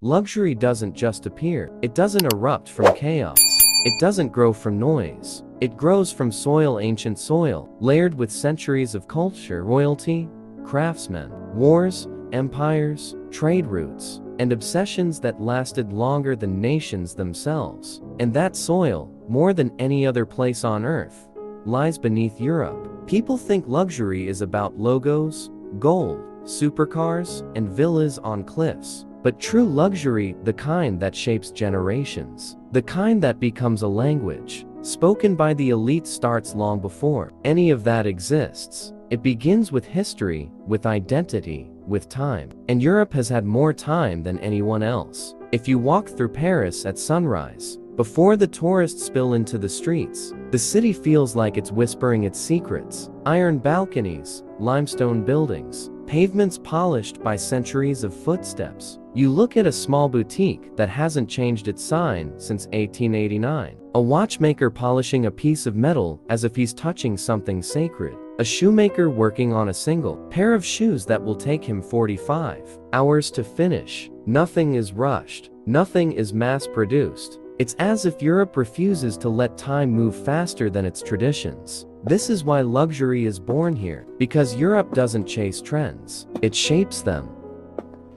Luxury doesn't just appear. It doesn't erupt from chaos. It doesn't grow from noise. It grows from soil, ancient soil, layered with centuries of culture, royalty, craftsmen, wars, empires, trade routes, and obsessions that lasted longer than nations themselves. And that soil, more than any other place on earth, lies beneath Europe. People think luxury is about logos, gold, supercars, and villas on cliffs. But true luxury, the kind that shapes generations, the kind that becomes a language, spoken by the elite, starts long before any of that exists. It begins with history, with identity, with time. And Europe has had more time than anyone else. If you walk through Paris at sunrise, before the tourists spill into the streets, the city feels like it's whispering its secrets. Iron balconies, limestone buildings, pavements polished by centuries of footsteps. You look at a small boutique that hasn't changed its sign since 1889. A watchmaker polishing a piece of metal as if he's touching something sacred. A shoemaker working on a single pair of shoes that will take him 45 hours to finish. Nothing is rushed. Nothing is mass-produced. It's as if Europe refuses to let time move faster than its traditions. This is why luxury is born here, because Europe doesn't chase trends, it shapes them.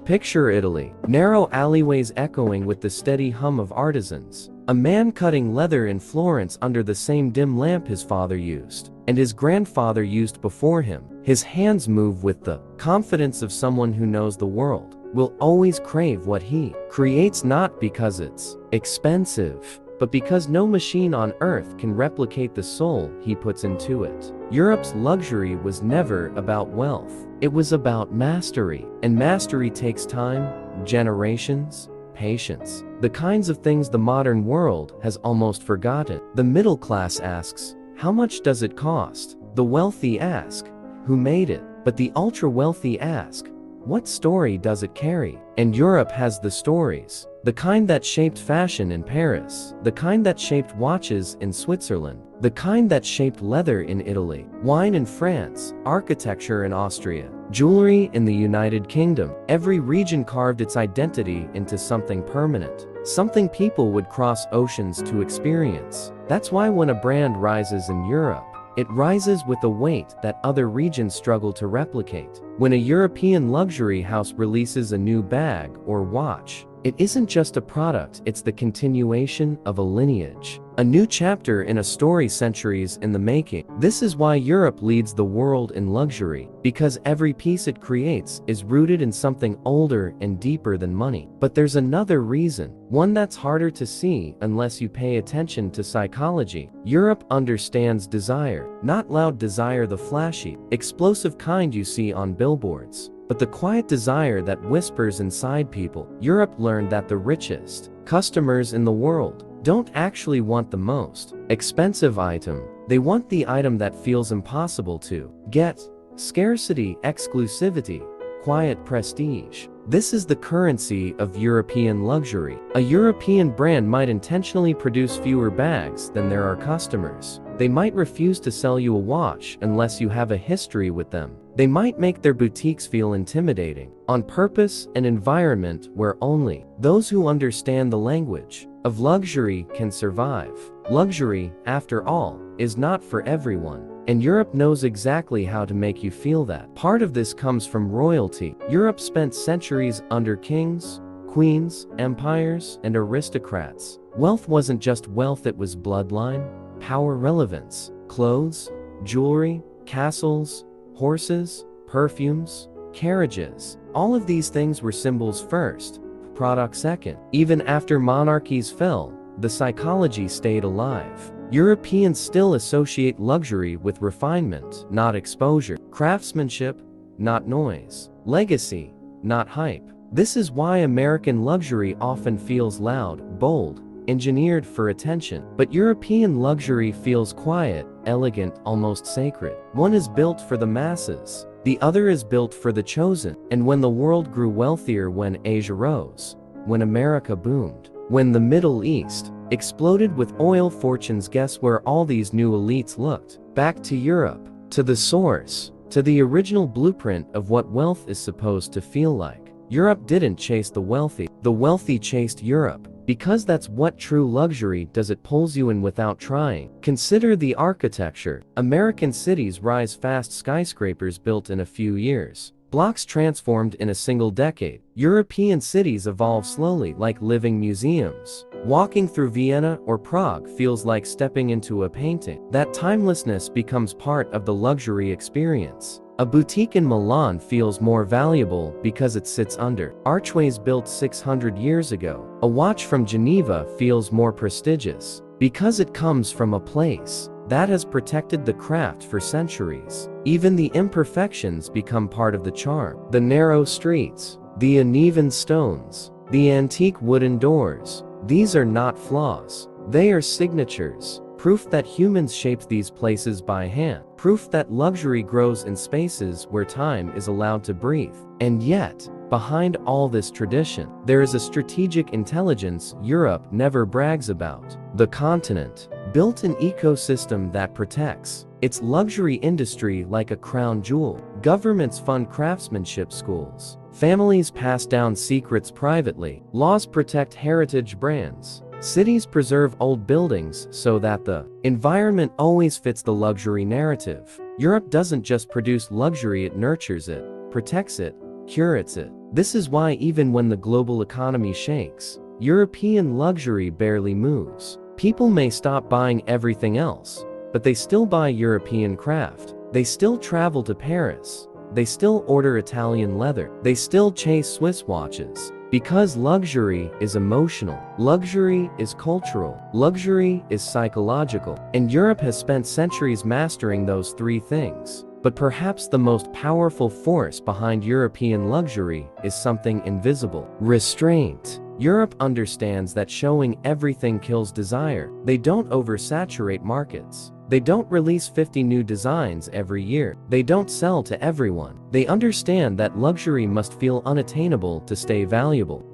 Picture Italy, narrow alleyways echoing with the steady hum of artisans. A man cutting leather in Florence under the same dim lamp his father used, and his grandfather used before him. His hands move with the confidence of someone who knows the world will always crave what he creates, not because it's expensive, but because no machine on earth can replicate the soul he puts into it. Europe's luxury was never about wealth. It was about mastery. And mastery takes time, generations, patience. The kinds of things the modern world has almost forgotten. The middle class asks, how much does it cost? The wealthy ask, who made it? But the ultra-wealthy ask, what story does it carry? And Europe has the stories. The kind that shaped fashion in Paris, the kind that shaped watches in Switzerland, the kind that shaped leather in Italy, wine in France, architecture in Austria, jewelry in the United Kingdom. Every region carved its identity into something permanent, something people would cross oceans to experience. That's why when a brand rises in Europe, it rises with a weight that other regions struggle to replicate. When a European luxury house releases a new bag or watch, it isn't just a product, it's the continuation of a lineage, a new chapter in a story centuries in the making. This is why Europe leads the world in luxury, because every piece it creates is rooted in something older and deeper than money. But there's another reason, one that's harder to see unless you pay attention to psychology. Europe understands desire, not loud desire, the flashy, explosive kind you see on billboards, but the quiet desire that whispers inside people. Europe learned that the richest customers in the world don't actually want the most expensive item. They want the item that feels impossible to get. Scarcity, exclusivity, quiet prestige. This is the currency of European luxury. A European brand might intentionally produce fewer bags than there are customers. They might refuse to sell you a watch unless you have a history with them. They might make their boutiques feel intimidating, on purpose, an environment where only those who understand the language of luxury can survive. Luxury, after all, is not for everyone. And Europe knows exactly how to make you feel that. Part of this comes from royalty. Europe spent centuries under kings, queens, empires, and aristocrats. Wealth wasn't just wealth, it was bloodline, power, relevance, clothes, jewelry, castles, horses, perfumes, carriages. All of these things were symbols first, products second. Even after monarchies fell, the psychology stayed alive. Europeans still associate luxury with refinement, not exposure. Craftsmanship, not noise. Legacy, not hype. This is why American luxury often feels loud, bold, engineered for attention. But European luxury feels quiet, elegant, almost sacred. One is built for the masses, the other is built for the chosen. And when the world grew wealthier, when Asia rose, when America boomed, when the Middle East exploded with oil fortunes, guess where all these new elites looked? Back to Europe, to the source, to the original blueprint of what wealth is supposed to feel like. Europe didn't chase the wealthy chased Europe. Because that's what true luxury does, it pulls you in without trying. Consider the architecture. American cities rise fast, skyscrapers built in a few years. Blocks transformed in a single decade. European cities evolve slowly, like living museums. Walking through Vienna or Prague feels like stepping into a painting. That timelessness becomes part of the luxury experience. A boutique in Milan feels more valuable because it sits under archways built 600 years ago. A watch from Geneva feels more prestigious because it comes from a place that has protected the craft for centuries. Even the imperfections become part of the charm. The narrow streets, the uneven stones, the antique wooden doors. These are not flaws. They are signatures. Proof that humans shaped these places by hand. Proof that luxury grows in spaces where time is allowed to breathe. And yet, behind all this tradition, there is a strategic intelligence Europe never brags about. The continent built an ecosystem that protects its luxury industry like a crown jewel. Governments fund craftsmanship schools. Families pass down secrets privately. Laws protect heritage brands. Cities preserve old buildings so that the environment always fits the luxury narrative. Europe doesn't just produce luxury, it nurtures it, protects it, curates it. This is why even when the global economy shakes, European luxury barely moves. People may stop buying everything else, but they still buy European craft. They still travel to Paris. They still order Italian leather. They still chase Swiss watches. Because luxury is emotional, luxury is cultural, luxury is psychological, and Europe has spent centuries mastering those three things. But perhaps the most powerful force behind European luxury is something invisible: restraint. Europe understands that showing everything kills desire. They don't oversaturate markets. They don't release 50 new designs every year. They don't sell to everyone. They understand that luxury must feel unattainable to stay valuable.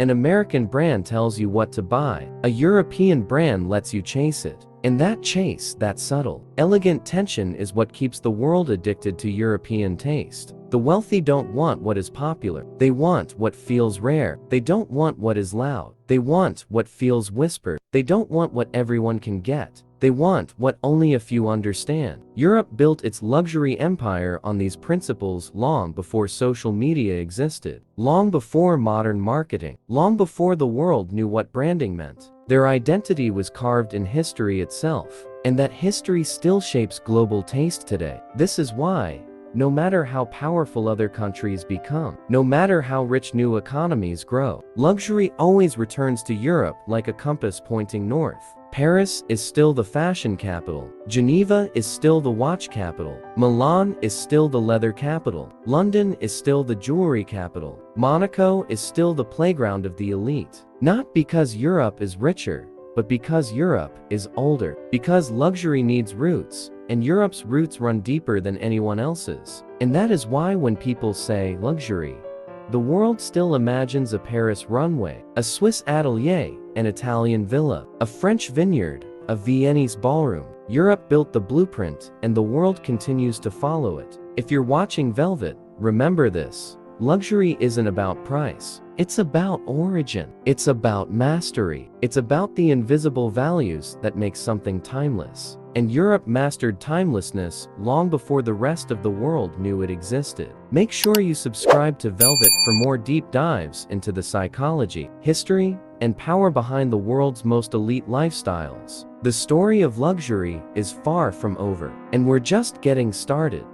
An American brand tells you what to buy. A European brand lets you chase it. And that chase, that subtle, elegant tension is what keeps the world addicted to European taste. The wealthy don't want what is popular. They want what feels rare. They don't want what is loud. They want what feels whispered. They don't want what everyone can get. They want what only a few understand. Europe built its luxury empire on these principles long before social media existed, long before modern marketing, long before the world knew what branding meant. Their identity was carved in history itself, and that history still shapes global taste today. This is why, no matter how powerful other countries become, no matter how rich new economies grow, luxury always returns to Europe like a compass pointing north. Paris is still the fashion capital. Geneva is still the watch capital. Milan is still the leather capital. London is still the jewelry capital. Monaco is still the playground of the elite. Not because Europe is richer, but because Europe is older. Because luxury needs roots, and Europe's roots run deeper than anyone else's. And that is why when people say luxury, the world still imagines a Paris runway, a Swiss atelier, an Italian villa, a French vineyard, a Viennese ballroom. Europe built the blueprint, and the world continues to follow it. If you're watching Velvet, remember this: luxury isn't about price. It's about origin. It's about mastery. It's about the invisible values that make something timeless. And Europe mastered timelessness long before the rest of the world knew it existed. Make sure you subscribe to Velvet for more deep dives into the psychology, history, and power behind the world's most elite lifestyles. The story of luxury is far from over, and we're just getting started.